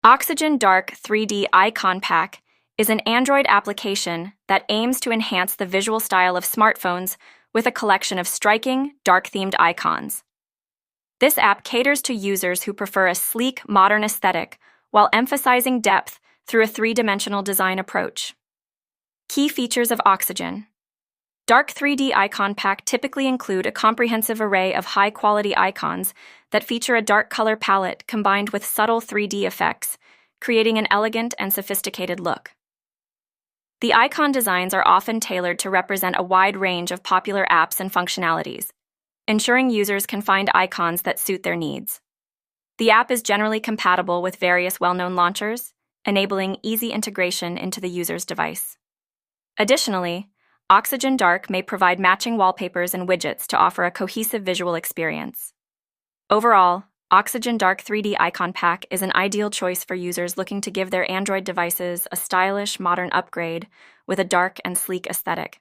Oxigen Dark 3D Icon Pack is an Android application that aims to enhance the visual style of smartphones with a collection of striking, dark-themed icons. This app caters to users who prefer a sleek, modern aesthetic while emphasizing depth through a three-dimensional design approach. Key features of Oxigen. Dark 3D Icon Pack typically include a comprehensive array of high-quality icons that feature a dark color palette combined with subtle 3D effects, creating an elegant and sophisticated look. The icon designs are often tailored to represent a wide range of popular apps and functionalities, ensuring users can find icons that suit their needs. The app is generally compatible with various well-known launchers, enabling easy integration into the user's device. Additionally, Oxigen Dark may provide matching wallpapers and widgets to offer a cohesive visual experience. Overall, Oxigen Dark 3D Icon Pack is an ideal choice for users looking to give their Android devices a stylish, modern upgrade with a dark and sleek aesthetic.